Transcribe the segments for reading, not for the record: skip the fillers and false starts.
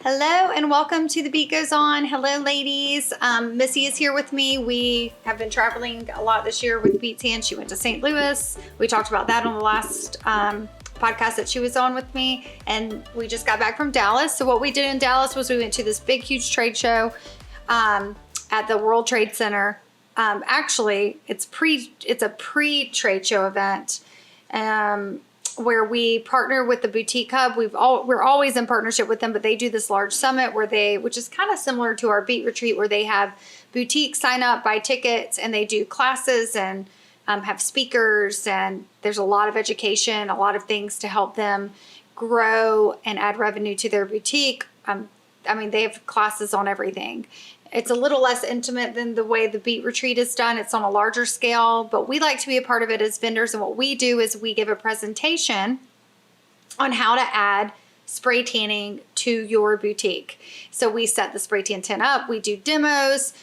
Hello and welcome to the Beet Goes On. Hello, ladies. Missy is here with me. We have been traveling a lot this year with Beettan. She went to St. Louis. We talked about that on the last podcast that she was on with me. And we just got back from Dallas. So what we did in Dallas was we went to this big, huge trade show at the World Trade Center. Actually, it's a pre-trade show event. Where we partner with the Boutique Hub. We're always in partnership with them, but they do this large summit which is kind of similar to our Beet Retreat, where they have boutiques sign up, buy tickets, and they do classes and have speakers, and there's a lot of education, a lot of things to help them grow and add revenue to their boutique. They have classes on everything. It's a little less intimate than the way the Beet Retreat is done. It's on a larger scale, but we like to be a part of it as vendors. And what we do is we give a presentation on how to add spray tanning to your boutique. So we set the spray tan tent up, we do demos,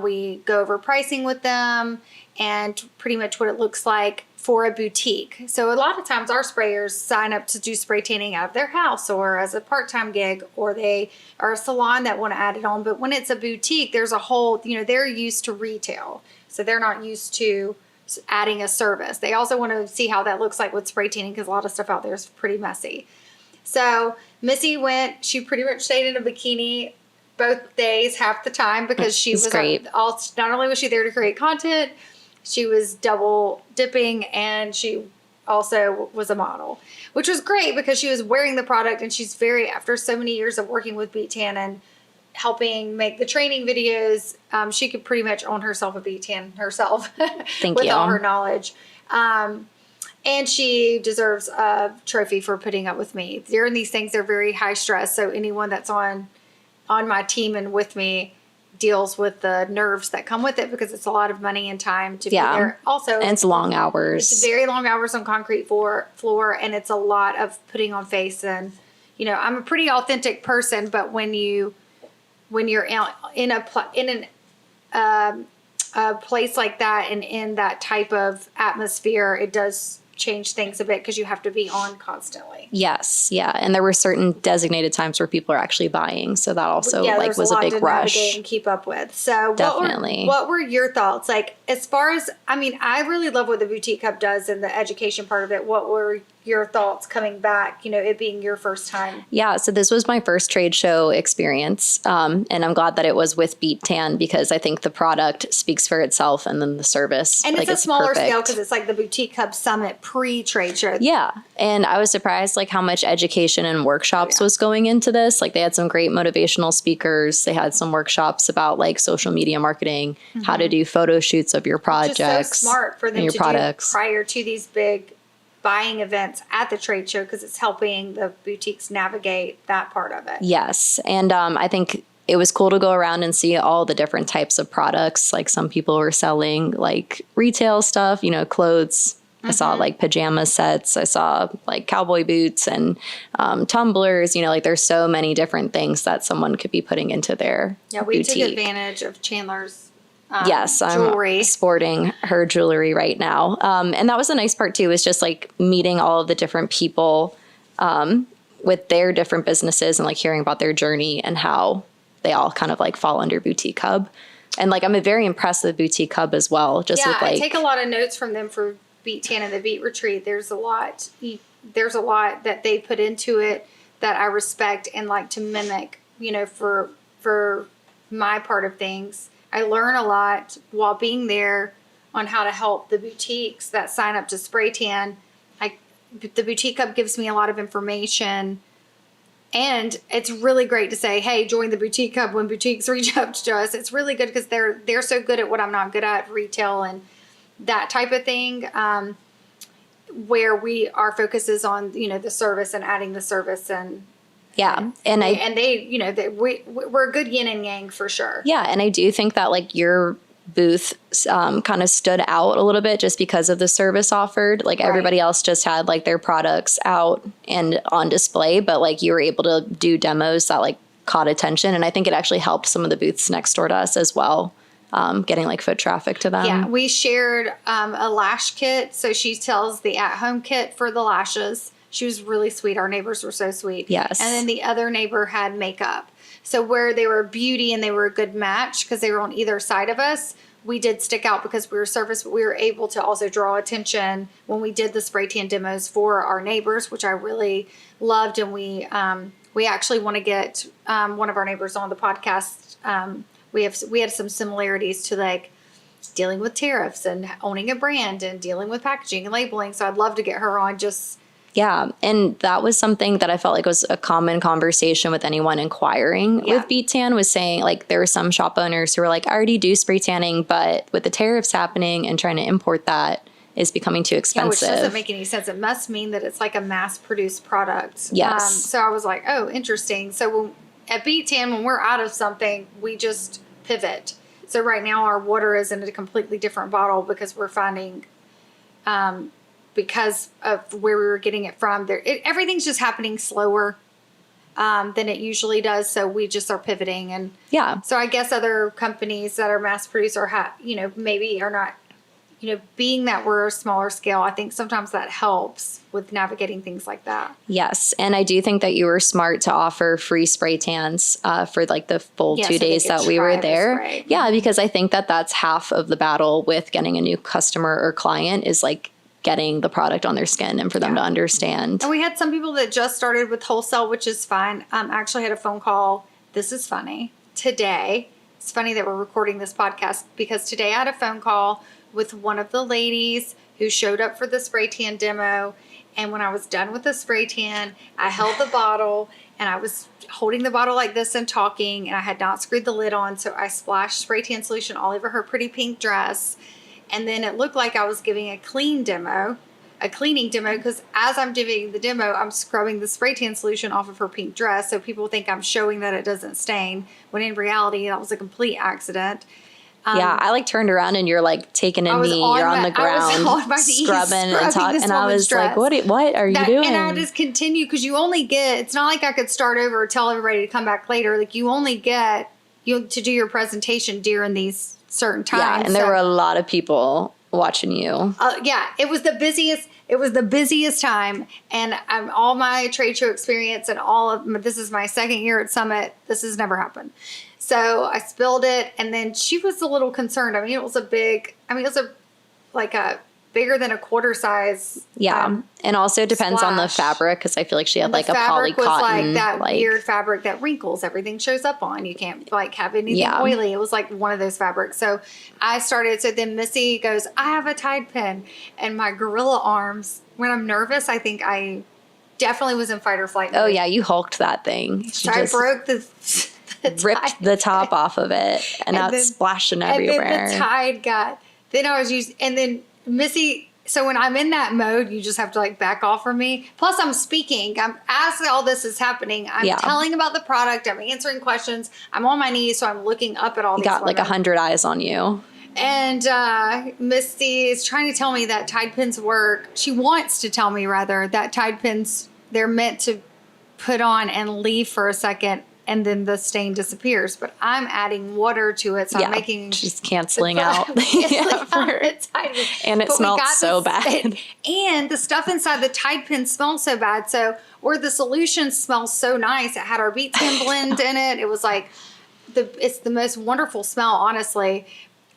we go over pricing with them and pretty much what it looks like for a boutique. So a lot of times our sprayers sign up to do spray tanning out of their house or as a part-time gig, or they are a salon that want to add it on. But when it's a boutique, there's a whole, they're used to retail. So they're not used to adding a service. They also want to see how that looks like with spray tanning because a lot of stuff out there is pretty messy. So Missy went, she pretty much stayed in a bikini both days, half the time, because she was great. Not only was she there to create content, she was double dipping, and she also was a model, which was great because she was wearing the product, and she's after so many years of working with Beettan and helping make the training videos, she could pretty much own herself a Beettan herself with all her knowledge. And she deserves a trophy for putting up with me. During these things, they're very high stress, so anyone that's on my team and with me deals with the nerves that come with it because it's a lot of money and time to be there. Also, and it's long hours. It's very long hours on concrete floor, and it's a lot of putting on face. And I'm a pretty authentic person, but when you're in a place like that and in that type of atmosphere, it does change things a bit because you have to be on constantly. Yes. Yeah. And there were certain designated times where people are actually buying. So that also was a big rush and keep up with. So definitely. What were your thoughts? Like, as far as, I really love what the Boutique Hub does and the education part of it. What were your thoughts coming back, it being your first time? Yeah. So this was my first trade show experience. And I'm glad that it was with Beettan because I think the product speaks for itself and then the service. And it's a smaller scale because it's like the Boutique Hub Summit pre-trade show. Yeah. And I was surprised how much education and workshops was going into this. They had some great motivational speakers. They had some workshops about social media marketing, how to do photo shoots of your projects. It's so smart for them your to products. Do prior to these big buying events at the trade show because it's helping the boutiques navigate that part of it. Yes. And I think it was cool to go around and see all the different types of products. Some people were selling retail stuff, clothes. I saw pajama sets. I saw cowboy boots and tumblers. There's so many different things that someone could be putting into their we boutique. took advantage of Chandler's yes, jewelry. I'm sporting her jewelry right now. And that was the nice part too, is just meeting all of the different people with their different businesses and hearing about their journey and how they all kind of fall under Boutique Hub. And I'm very impressed with Boutique Hub as well. Just with I take a lot of notes from them for Beettan and the Beet Retreat. There's a lot that they put into it that I respect and like to mimic, for my part of things. I learn a lot while being there on how to help the boutiques that sign up to spray tan. The Boutique Hub gives me a lot of information, and it's really great to say, hey, join the Boutique Hub when boutiques reach out to us. It's really good because they're so good at what I'm not good at, retail and that type of thing, where our focus is on, the service and adding the service and yeah. we're a good yin and yang for sure. Yeah. And I do think that your booth kind of stood out a little bit just because of the service offered. Everybody else just had their products out and on display, but you were able to do demos that caught attention. And I think it actually helped some of the booths next door to us as well. getting like foot traffic to them. Yeah, we shared a lash kit. So she sells the at-home kit for the lashes. She was really sweet. Our neighbors were so sweet. Yes. And then the other neighbor had makeup. So where they were beauty and they were a good match because they were on either side of us, we did stick out because we were service, but we were able to also draw attention when we did the spray tan demos for our neighbors, which I really loved. And we actually want to get one of our neighbors on the podcast. We had some similarities to like dealing with tariffs and owning a brand and dealing with packaging and labeling. So I'd love to get her on just. Yeah. And that was something that I felt like was a common conversation with anyone inquiring with Beettan, was saying like there were some shop owners who were like, I already do spray tanning, but with the tariffs happening and trying to import that is becoming too expensive. Yeah, which doesn't make any sense. It must mean that it's like a mass produced product. Yes. So I was like, oh, interesting. So at Beettan, when we're out of something, we just pivot. So right now our water is in a completely different bottle because we're finding, because of where we were getting it from, everything's just happening slower than it usually does. So we just are pivoting. And yeah. So I guess other companies that are mass produced or maybe are not, being that we're a smaller scale, I think sometimes that helps with navigating things like that. Yes. And I do think that you were smart to offer free spray tans for like the full 2 days that we were there. Yeah, because I think that that's half of the battle with getting a new customer or client is like getting the product on their skin and for them to understand. And we had some people that just started with wholesale, which is fine. I actually had a phone call. This is funny. Today, it's funny that we're recording this podcast because today I had a phone call with one of the ladies who showed up for the spray tan demo. And when I was done with the spray tan, I held the bottle and I was holding the bottle like this and talking, and I had not screwed the lid on. So I splashed spray tan solution all over her pretty pink dress. And then it looked like I was giving a cleaning demo, because as I'm doing the demo, I'm scrubbing the spray tan solution off of her pink dress. So people think I'm showing that it doesn't stain, when in reality, that was a complete accident. Yeah, I like turned around and you're like taking a knee, you're on the ground, scrubbing and talking. And I was like, what are you doing? And I just continue because you only get, it's not like I could start over or tell everybody to come back later. Like you only get to do your presentation during these certain times. Yeah, and there were a lot of people watching you. Yeah, it was the busiest. It was the busiest time, and all my trade show experience and this is my second year at Summit. This has never happened. So I spilled it, and then she was a little concerned. I mean, it was bigger than a quarter size. Yeah, and also it depends on the fabric, because I feel like she had like a poly cotton. Was like that weird fabric that wrinkles. Everything shows up on. You can't like have anything oily. It was like one of those fabrics. So I started. So then Missy goes, I have a Tide pen, and my gorilla arms. When I'm nervous, I think I definitely was in fight or flight mode. Oh yeah, you hulked that thing. So I broke ripped the top off of it, and now it's splashing everywhere. And then the Tide got. Then I was using, and then Missy. So when I'm in that mode, you just have to like back off from me. Plus, I'm speaking. As all this is happening, I'm telling about the product. I'm answering questions. I'm on my knees, so I'm looking up at all these. You got like 100 eyes on you. And Misty is trying to tell me that Tide pens work. She wants to tell me rather that Tide pens, they're meant to put on and leave for a second, and then the stain disappears. But I'm adding water to it, so I'm making just canceling out. And it smelled so bad. And the stuff inside the Tide pen smells so bad. So, or the solution smells so nice. It had our Beettan blend in it. It was like it's the most wonderful smell, honestly.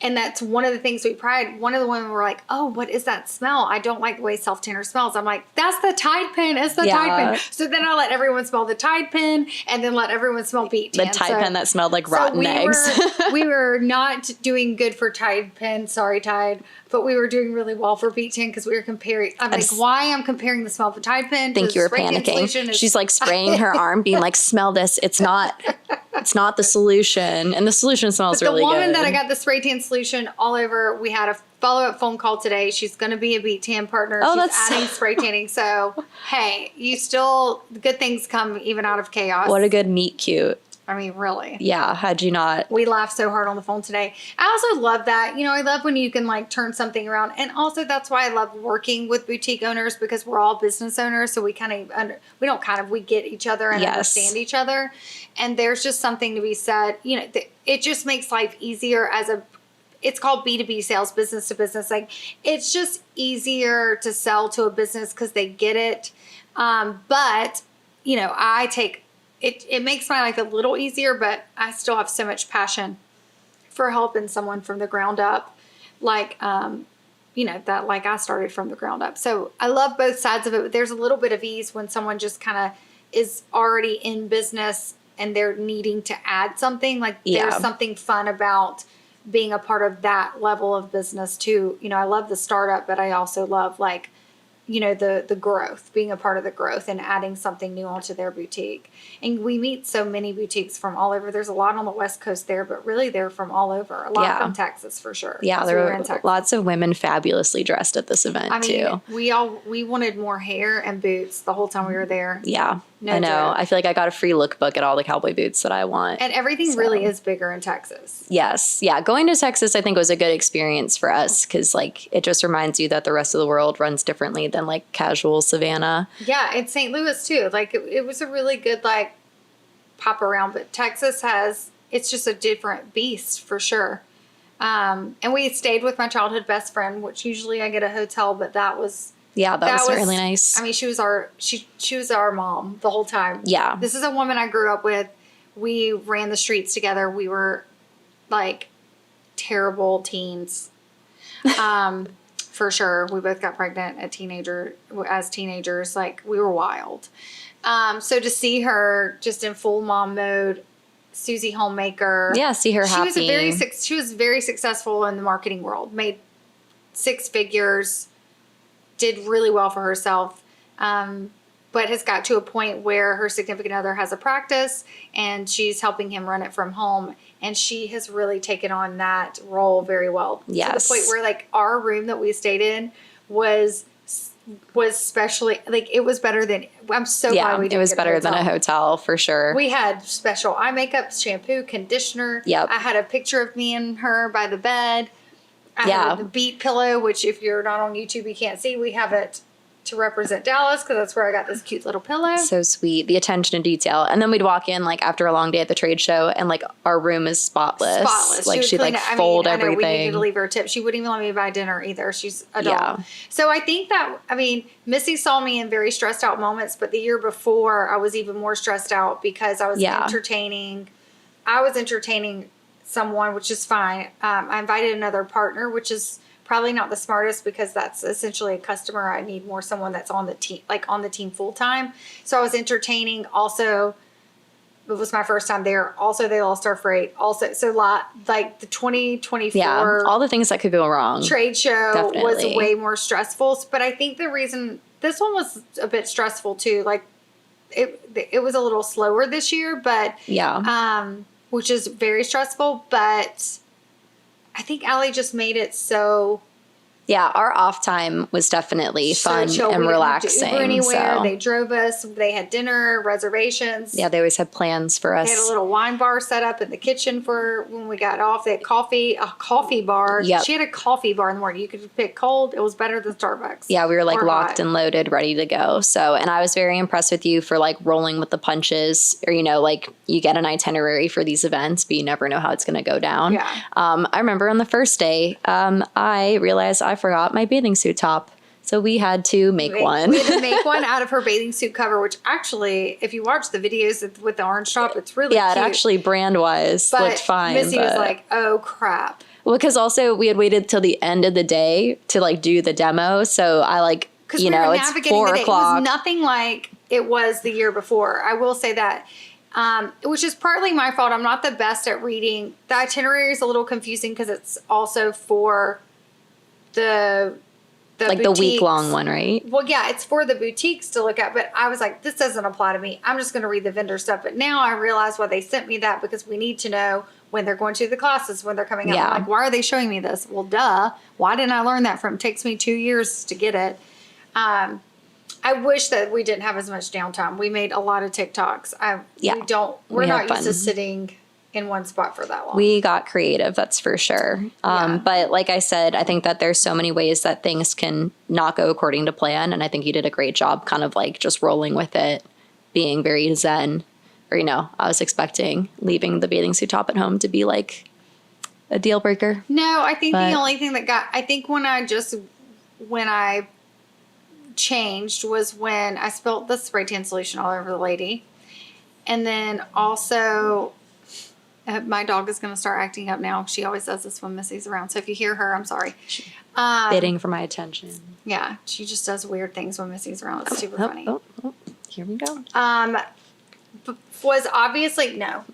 And that's one of the things we pride. One of the women were like, oh, what is that smell? I don't like the way self-tanner smells. I'm like, that's the Tide pen. It's the Tide pen. So then I let everyone smell the Tide pen, and then let everyone smell Beettan. The Tide pen that smelled like rotten eggs. We were not doing good for Tide pen. Sorry, Tide. But we were doing really well for Beettan because we were comparing. I'm like, why I'm comparing the smell of the Tide pen? I think you were panicking. She's like spraying her arm, being like, smell this. It's not the solution. And the solution smells really good. The woman that I got the spray tan solution all over, we had a follow-up phone call today. She's going to be a Beettan partner. She's adding spray tanning. So, hey, good things come even out of chaos. What a good meet cute. I mean, really. Yeah, how'd you not? We laughed so hard on the phone today. I also love that. I love when you can like turn something around. And also that's why I love working with boutique owners, because we're all business owners. So we we get each other and understand each other. And there's just something to be said. It just makes life easier as a it's called B2B sales, business to business. Like, it's just easier to sell to a business because they get it. But, you know, I take it, it makes my life a little easier, but I still have so much passion for helping someone from the ground up. Like, you know, that like I started from the ground up. So I love both sides of it. But there's a little bit of ease when someone just kind of is already in business and they're needing to add something. Like there's something fun about being a part of that level of business too. You know, I love the startup, but I also love like, you know, the growth, being a part of the growth and adding something new onto their boutique. And we meet so many boutiques from all over. There's a lot on the West Coast there, but really they're from all over. A lot from Texas for sure. Yeah, there were lots of women fabulously dressed at this event too. We wanted more hair and boots the whole time we were there. Yeah, no I know. Joke. I feel like I got a free lookbook at all the cowboy boots that I want. And everything really is bigger in Texas. Yes. Yeah. Going to Texas, I think, was a good experience for us because, like, it just reminds you that the rest of the world runs differently than, like, casual Savannah. Yeah. And St. Louis, too. Like, it was a really good, like, pop around. But Texas it's just a different beast for sure. And we stayed with my childhood best friend, which usually I get a hotel, but that was... Yeah, that was really nice. I mean, she was our mom the whole time. Yeah. This is a woman I grew up with. We ran the streets together. We were like terrible teens. For sure. We both got pregnant as teenagers. Like, we were wild. So to see her just in full mom mode, Susie Homemaker. Yeah, see her happy. She was very successful in the marketing world. Made 6 figures. Did really well for herself, but has got to a point where her significant other has a practice and she's helping him run it from home. And she has really taken on that role very well. Yes. To the point where like our room that we stayed in was specially, like it was better than, I'm so glad we did. It was better than a hotel for sure. We had special eye makeup, shampoo, conditioner. Yep. I had a picture of me and her by the bed. I have the Beet pillow, which if you're not on YouTube, you can't see. We have it to represent Dallas because that's where I got this cute little pillow. So sweet. The attention to detail. And then we'd walk in like after a long day at the trade show and like our room is spotless. Like she'd like fold everything. We needed to leave her a tip. She wouldn't even let me buy dinner either. She's a doll. Yeah. So I think that, Missy saw me in very stressed out moments, but the year before I was even more stressed out because I was entertaining someone, which is fine. I invited another partner, which is probably not the smartest because that's essentially a customer. I need more someone that's on the team full time. So I was entertaining. Also, it was my first time there. Also, they lost our freight. Also, so like the 2024 all the things that could go wrong trade show was way more stressful. But I think the reason this one was a bit stressful too, like it was a little slower this year, but which is very stressful, but I think Allie just made it so... Yeah, our off time was definitely fun and relaxing. Uber anywhere. So. They drove us. They had dinner, reservations. Yeah, they always had plans for us. They had a little wine bar set up in the kitchen for when we got off. They had a coffee bar. Yep. She had a coffee bar in the morning. You could pick cold. It was better than Starbucks. Yeah, we were like locked and loaded, ready to go. So, and I was very impressed with you for like rolling with the punches, or, you know, like you get an itinerary for these events, but you never know how it's going to go down. Yeah. I remember on the first day, I realized I forgot my bathing suit top. So we had to make one. We had to make one out of her bathing suit cover, which actually, if you watch the videos with the orange top, it's really cute. Yeah, it actually brand-wise looked fine. Missy was like, oh, crap. Well, because also we had waited till the end of the day to like do the demo. So I like, you know, it's 4 o'clock. It was nothing like it was the year before. I will say that. Which is partly my fault. I'm not the best at reading. The itinerary is a little confusing because it's also for the like the week-long one, right? Well, yeah, it's for the boutiques to look at, but I was like, this doesn't apply to me. I'm just going to read the vendor stuff. But now I realize why they sent me that, because we need to know when they're going to the classes, when they're coming out. I'm like, why are they showing me this? Well, duh. Why didn't I learn that from? It takes me 2 years to get it. I wish that we didn't have as much downtime. We made a lot of TikToks. We're not used to sitting in one spot for that long. We got creative, that's for sure. But like I said, I think that there's so many ways that things can not go according to plan. And I think you did a great job kind of like just rolling with it, being very zen. Or, you know, I was expecting leaving the bathing suit top at home to be like a deal breaker. No, I think But- the only thing that I think when I changed was when I spilled the spray tan solution all over the lady. And then also, my dog is going to start acting up now. She always does this when Missy's around. So if you hear her, I'm sorry. Bidding for my attention. Yeah, she just does weird things when Missy's around. It's super funny. Here we go. Was obviously, no.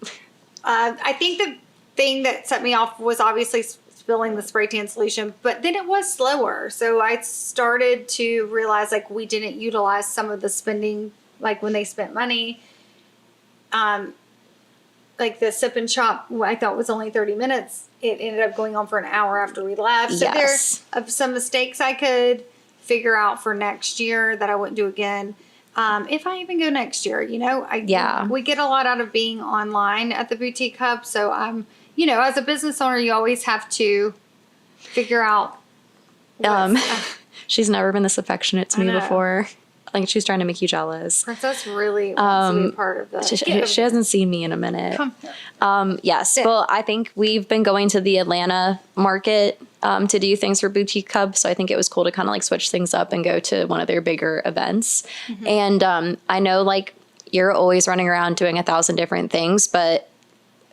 I think the thing that set me off was obviously spilling the spray tan solution, but then it was slower. So I started to realize like we didn't utilize some of the spending, like when they spent money. Like the sip and shop, I thought was only 30 minutes. It ended up going on for an hour after we left. So Yes. there's some mistakes I could figure out for next year that I wouldn't do again. If I even go next year, you know, we get a lot out of being online at the Boutique Hub. So I'm, you know, as a business owner, you always have to figure out. She's never been this affectionate to me before. Like she's trying to make you jealous. Princess really wants to be a part of this. She hasn't seen me in a minute. Come here. Yes. Well, I think we've been going to the Atlanta market to do things for Boutique Hub. So I think it was cool to kind of like switch things up and go to one of their bigger events. Mm-hmm. And I know like you're always running around doing 1,000 different things, but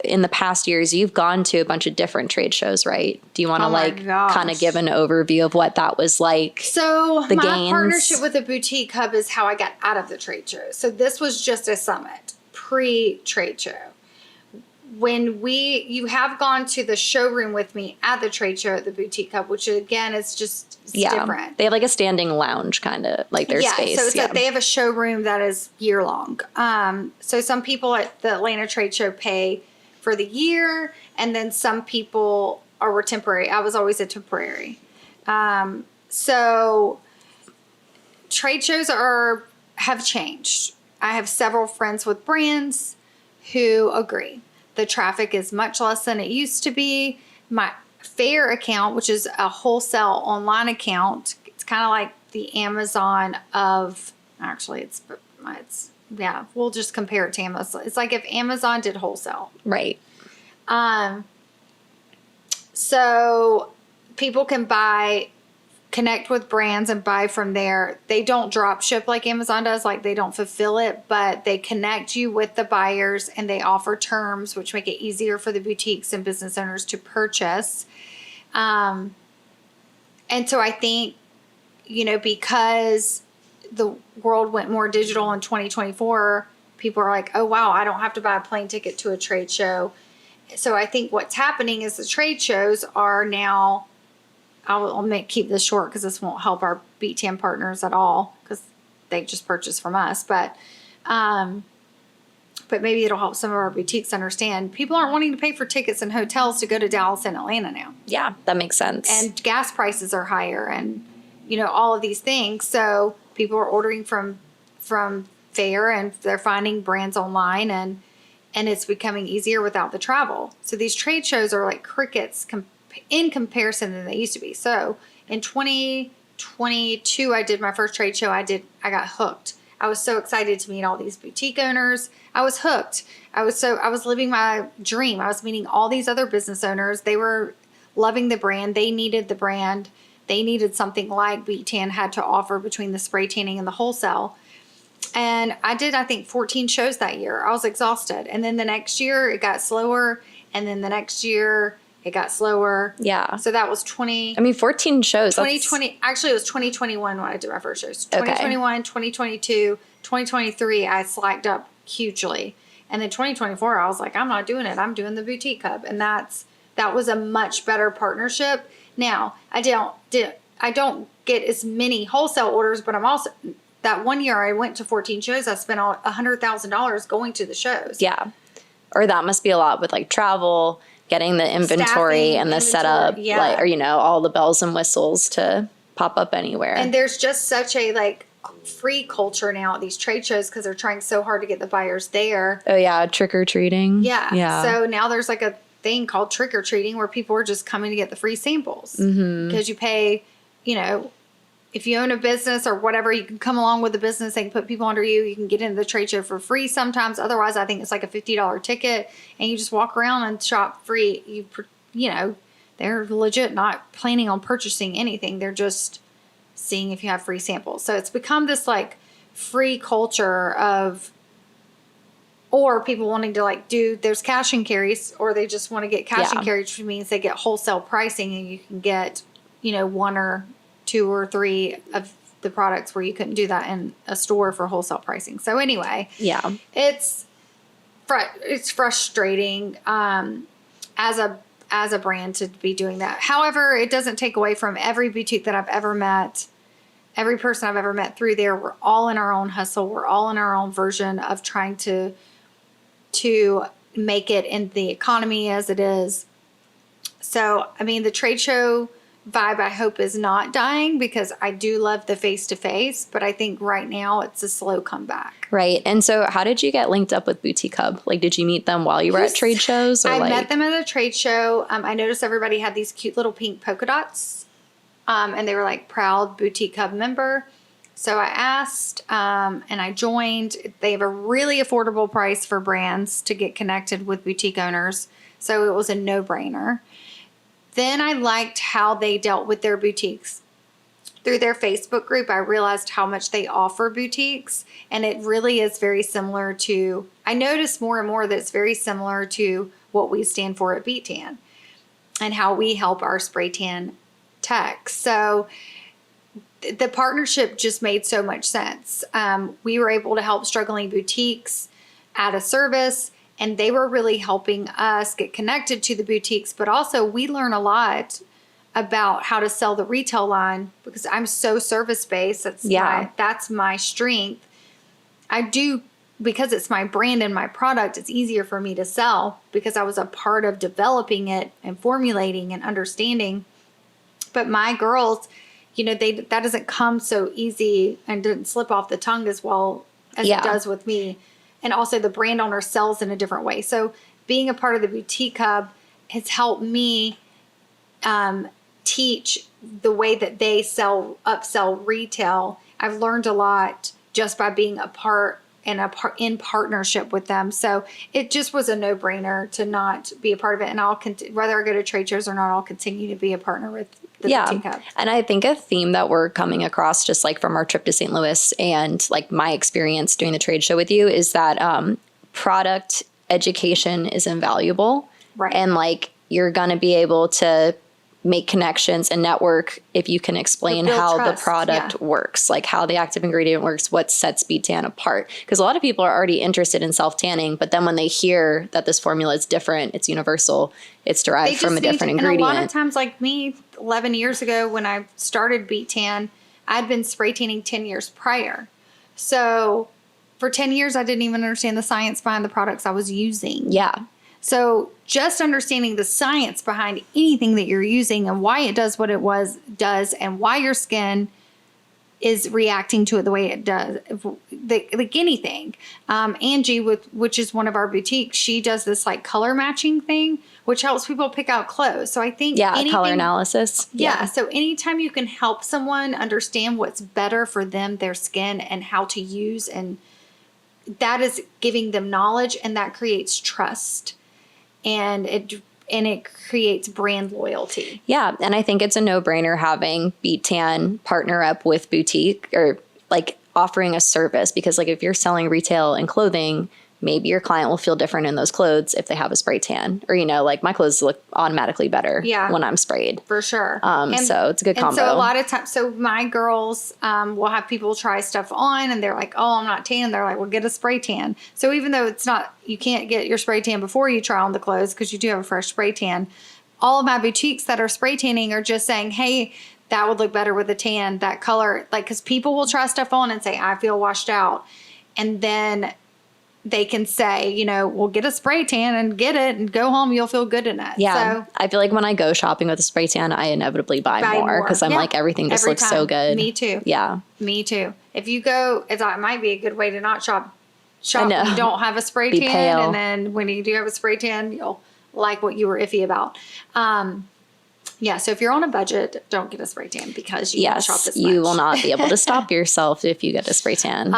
in the past years, you've gone to a bunch of different trade shows, right? Do you want to kind of give an overview of what that was like? So the my gains? Partnership with the Boutique Hub is how I got out of the trade show. So this was just a summit, pre-trade show. When you have gone to the showroom with me at the trade show at the Boutique Hub, which again is just different. They have like a standing lounge kind of like their space. So it's like they have a showroom that is year long. So some people at the Atlanta trade show pay for the year, and then some people were temporary. I was always a temporary. So trade shows have changed. I have several friends with brands who agree. The traffic is much less than it used to be. My Fair account, which is a wholesale online account, it's kind of like the Amazon of, actually we'll just compare it to Amazon. It's like if Amazon did wholesale. Right. So people can connect with brands and buy from there. They don't drop ship like Amazon does, like they don't fulfill it, but they connect you with the buyers and they offer terms which make it easier for the boutiques and business owners to purchase. And so I think, you know, because the world went more digital in 2024, people are like, oh wow, I don't have to buy a plane ticket to a trade show. So I think what's happening is the trade shows are now, I'll keep this short because this won't help our Beettan partners at all because they just purchased from us. But maybe it'll help some of our boutiques understand people aren't wanting to pay for tickets and hotels to go to Dallas and Atlanta now. Yeah, that makes sense. And gas prices are higher and, you know, all of these things. So people are ordering from Fair and they're finding brands online and it's becoming easier without the travel. So these trade shows are like crickets in comparison than they used to be. So in 2022, I did my first trade show. I got hooked. I was so excited to meet all these boutique owners. I was hooked. I was living my dream. I was meeting all these other business owners. They were loving the brand. They needed the brand. They needed something like Beettan had to offer between the spray tanning and the wholesale. And I did, I think, 14 shows that year. I was exhausted. And then the next year it got slower. And then the next year it got slower. Yeah. So that was 14 shows. 2020. Actually, it was 2021 when I did my first shows. 2021, 2022, 2023, I slacked up hugely. And then 2024, I was like, I'm not doing it. I'm doing the Boutique Hub. And that was a much better partnership. Now, I don't get as many wholesale orders, but I'm also, that one year I went to 14 shows. I spent $100,000 going to the shows. Yeah. Or that must be a lot with like travel, getting the inventory and the setup, like, or, you know, all the bells and whistles to pop up anywhere. And there's just such a like free culture now at these trade shows because they're trying so hard to get the buyers there. Oh yeah. Trick or treating. Yeah. So now there's like a thing called trick or treating where people are just coming to get the free samples because you pay, you know, if you own a business or whatever, you can come along with the business. They can put people under you. You can get into the trade show for free sometimes. Otherwise, I think it's like a $50 ticket and you just walk around and shop free. they're legit not planning on purchasing anything. They're just seeing if you have free samples. So it's become this like free culture of, or people wanting to like there's cash and carries, or they just want to get cash and carries, which means they get wholesale pricing and you can get, one or two or three of the products where you couldn't do that in a store for wholesale pricing. So anyway, it's frustrating as a brand to be doing that. However, it doesn't take away from every boutique that I've ever met, every person I've ever met through there. We're all in our own hustle. We're all in our own version of trying to make it in the economy as it is. So, I mean, the trade show vibe, I hope, is not dying, because I do love the face-to-face, but I think right now it's a slow comeback. Right. And so how did you get linked up with Boutique Hub? Like, did you meet them while you were at trade shows? Or I met them at a trade show. I noticed everybody had these cute little pink polka dots, and they were like proud Boutique Hub member. So I asked, and I joined. They have a really affordable price for brands to get connected with boutique owners. So it was a no-brainer. Then I liked how they dealt with their boutiques. Through their Facebook group, I realized how much they offer boutiques, and it really is very similar to, I noticed more and more that it's very similar to what we stand for at Beettan and how we help our spray tan techs. So the partnership just made so much sense. We were able to help struggling boutiques add a service, and they were really helping us get connected to the boutiques. But also we learn a lot about how to sell the retail line, because I'm so service-based. That's my strength. Because it's my brand and my product, it's easier for me to sell because I was a part of developing it and formulating and understanding. But my girls, that doesn't come so easy and didn't slip off the tongue as well as it does with me. And also the brand owner sells in a different way. So being a part of the Boutique Hub has helped me teach the way that they upsell retail. I've learned a lot just by being a part in partnership with them. So it just was a no-brainer to not be a part of it. And whether I go to trade shows or not, I'll continue to be a partner with the Boutique Hub. And I think a theme that we're coming across, just like from our trip to St. Louis and like my experience doing the trade show with you, is that product education is invaluable. Right. And like, you're going to be able to make connections and network if you can explain how the product works, like how the active ingredient works, what sets Beettan apart. Because a lot of people are already interested in self-tanning, but then when they hear that this formula is different, it's universal, it's derived from a different ingredient. And a lot of times, like me, 11 years ago when I started Beettan, I'd been spray tanning 10 years prior. So for 10 years, I didn't even understand the science behind the products I was using. Yeah. So just understanding the science behind anything that you're using and why it does what it does and why your skin is reacting to it the way it does, like anything. Angie, which is one of our boutiques, she does this like color matching thing, which helps people pick out clothes. So I think color analysis. Yeah. So anytime you can help someone understand what's better for them, their skin, and how to use, and that is giving them knowledge, and that creates trust. And it creates brand loyalty. Yeah. And I think it's a no-brainer having Beettan partner up with boutique, or like offering a service, because like if you're selling retail and clothing, maybe your client will feel different in those clothes if they have a spray tan, or, like my clothes look automatically better when I'm sprayed. For sure. So it's a good combo. And so a lot of times, my girls will have people try stuff on and they're like, oh, I'm not tan. They're like, well, get a spray tan. So even though you can't get your spray tan before you try on the clothes, because you do have a fresh spray tan, all of my boutiques that are spray tanning are just saying, hey, that would look better with a tan, that color. Like, because people will try stuff on and say, I feel washed out. And then they can say, we'll get a spray tan and get it and go home. You'll feel good in it. Yeah. So, I feel like when I go shopping with a spray tan, I inevitably buy more because I'm like, everything just looks so good. Me too. Yeah. Me too. If you go, it might be a good way to not shop when you don't have a spray tan. Pale. And then when you do have a spray tan, you'll like what you were iffy about. So if you're on a budget, don't get a spray tan because you won't shop this much. You will not be able to stop yourself if you get a spray tan.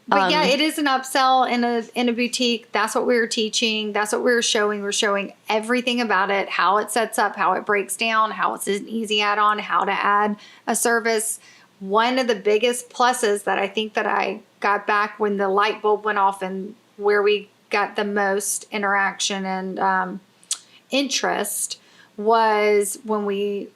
But yeah, it is an upsell in a boutique. That's what we were teaching. That's what we were showing. We're showing everything about it, how it sets up, how it breaks down, how it's an easy add-on, how to add a service. One of the biggest pluses that I think that I got back when the light bulb went off and where we got the most interaction and interest was when we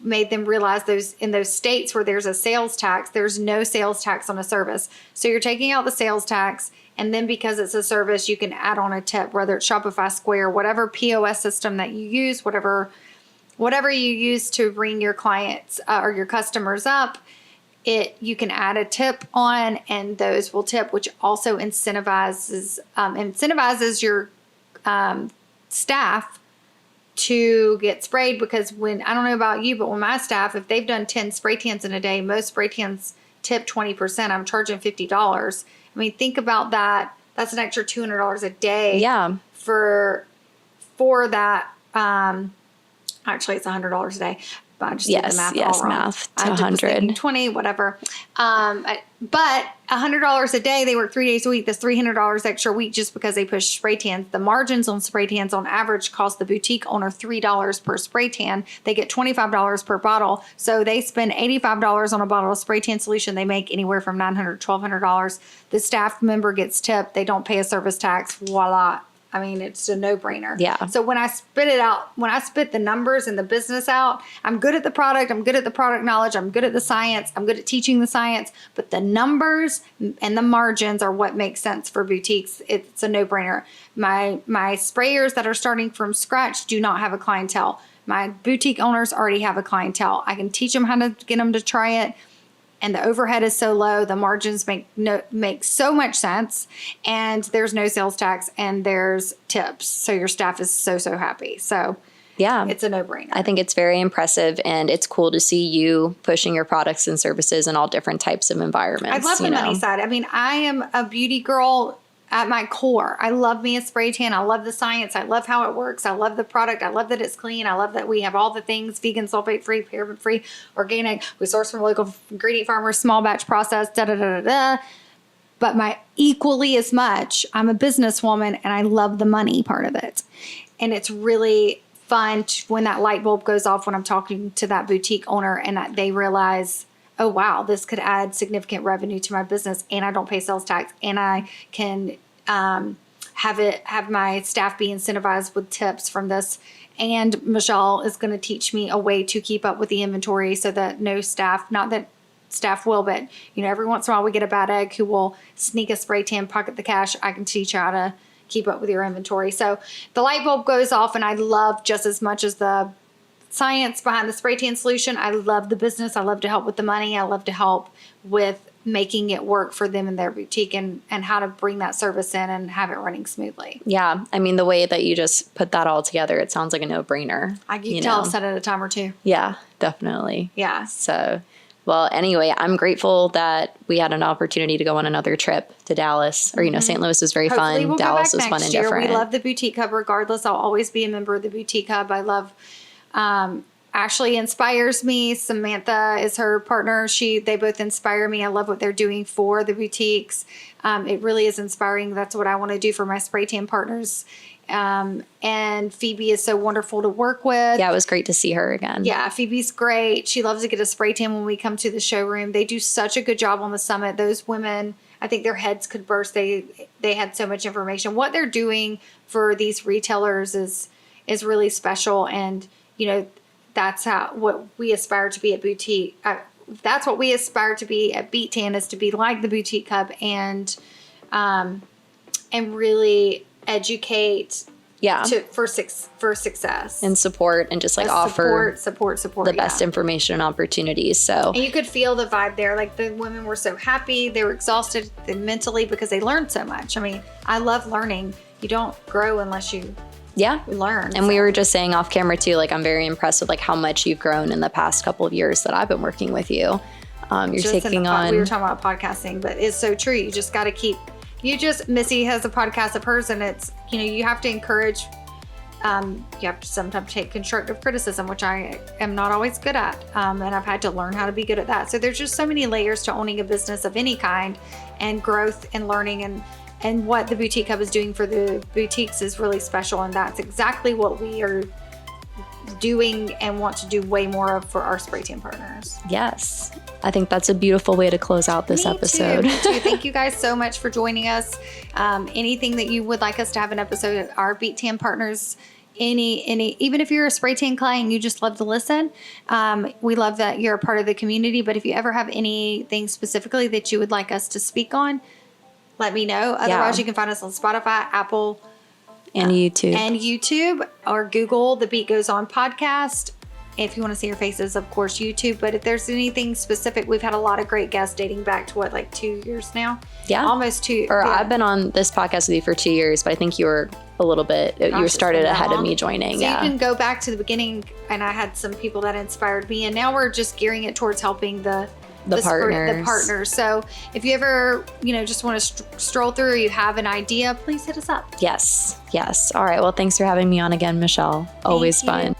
made them realize in those states where there's a sales tax, there's no sales tax on a service. So you're taking out the sales tax, and then because it's a service, you can add on a tip, whether it's Shopify, Square, whatever POS system that you use, whatever you use to bring your clients or your customers up, you can add a tip on, and those will tip, which also incentivizes your staff to get sprayed, because I don't know about you, but when my staff, if they've done 10 spray tans in a day, most spray tans tip 20%. I'm charging $50. I mean, think about that. That's an extra $200 a day. Yeah. For that. Actually, it's $100 a day. I just did the math all wrong. Math to 100. 20, whatever. But $100 a day, they work 3 days a week. That's $300 extra a week just because they push spray tans. The margins on spray tans on average cost the boutique owner $3 per spray tan. They get $25 per bottle. So they spend $85 on a bottle of spray tan solution. They make anywhere from $900 to $1,200. The staff member gets tipped. They don't pay a service tax. Voila. I mean, it's a no-brainer. Yeah. So when I spit the numbers and the business out, I'm good at the product. I'm good at the product knowledge. I'm good at the science. I'm good at teaching the science. But the numbers and the margins are what makes sense for boutiques. It's a no-brainer. My sprayers that are starting from scratch do not have a clientele. My boutique owners already have a clientele. I can teach them how to get them to try it. And the overhead is so low, the margins make so much sense, and there's no sales tax, and there's tips. So your staff is so happy. So yeah, it's a no-brainer. I think it's very impressive, and it's cool to see you pushing your products and services in all different types of environments. I love the money side. I mean, I am a beauty girl at my core. I love me a spray tan. I love the science. I love how it works. I love the product. I love that it's clean. I love that we have all the things: vegan, sulfate free, paraben free, organic. We source from local ingredient farmers, small batch process, But equally as much, I'm a businesswoman and I love the money part of it. And it's really fun when that light bulb goes off when I'm talking to that boutique owner and that they realize, oh wow, this could add significant revenue to my business, and I don't pay sales tax, and I can have my staff be incentivized with tips from this. And Michelle is going to teach me a way to keep up with the inventory so that not that staff will, but every once in a while we get a bad egg who will sneak a spray tan, pocket the cash. I can teach you how to keep up with your inventory. So the light bulb goes off, and I love, just as much as the science behind the spray tan solution, I love the business. I love to help with the money. I love to help with making it work for them in their boutique, and how to bring that service in and have it running smoothly. Yeah. I mean, the way that you just put that all together, it sounds like a no-brainer. I can tell I've said it a time or two. Yeah, definitely. Yeah. So, well, anyway, I'm grateful that we had an opportunity to go on another trip to Dallas. Or, St. Louis was very Hopefully fun. We'll Dallas go back was fun and year. different. We love the Boutique Hub regardless. I'll always be a member of the Boutique Hub. I love Ashley inspires me. Samantha is her partner. They both inspire me. I love what they're doing for the boutiques. It really is inspiring. That's what I want to do for my spray tan partners. And Phoebe is so wonderful to work with. Yeah, it was great to see her again. Yeah, Phoebe's great. She loves to get a spray tan when we come to the showroom. They do such a good job on the summit. Those women, I think their heads could burst. They had so much information. What they're doing for these retailers is really special. And, that's what we aspire to be at boutique. That's what we aspire to be at Beettan, is to be like the Boutique Hub and really educate. Yeah. For success and support, and just offer support the best information and opportunities. So, and you could feel the vibe there. Like, the women were so happy. They were exhausted mentally because they learned so much. I mean, I love learning. You don't grow unless you learn. And we were just saying off camera too, I'm very impressed with how much you've grown in the past couple of years that I've been working with you. You're taking on. We were talking about podcasting, but it's so true. You just got to keep. Missy has a podcast of hers, and it's, you have to encourage You have to sometimes take constructive criticism, which I am not always good at. And I've had to learn how to be good at that. So there's just so many layers to owning a business of any kind, and growth and learning, and what the Boutique Hub is doing for the boutiques is really special. And that's exactly what we are doing and want to do way more of for our spray tan partners. Yes. I think that's a beautiful way to close out this episode. Me too. Thank you guys so much for joining us. Anything that you would like us to have an episode of our Beet Tan partners, even if you're a spray tan client and you just love to listen, we love that you're a part of the community. But if you ever have anything specifically that you would like us to speak on, let me know. Otherwise, you can find us on Spotify, Apple, and YouTube, or Google the Beet Goes On podcast. If you want to see our faces, of course, YouTube. But if there's anything specific, we've had a lot of great guests dating back to 2 years now? Yeah. Almost 2. Or yeah. I've been on this podcast with you for 2 years, but I think you were a little bit, you started ahead of me joining. So you can go back to the beginning, and I had some people that inspired me, and now we're just gearing it towards helping the partners. So if you ever, just want to stroll through, or you have an idea, please hit us up. Yes. All right. Well, thanks for having me on again, Michelle. Always fun.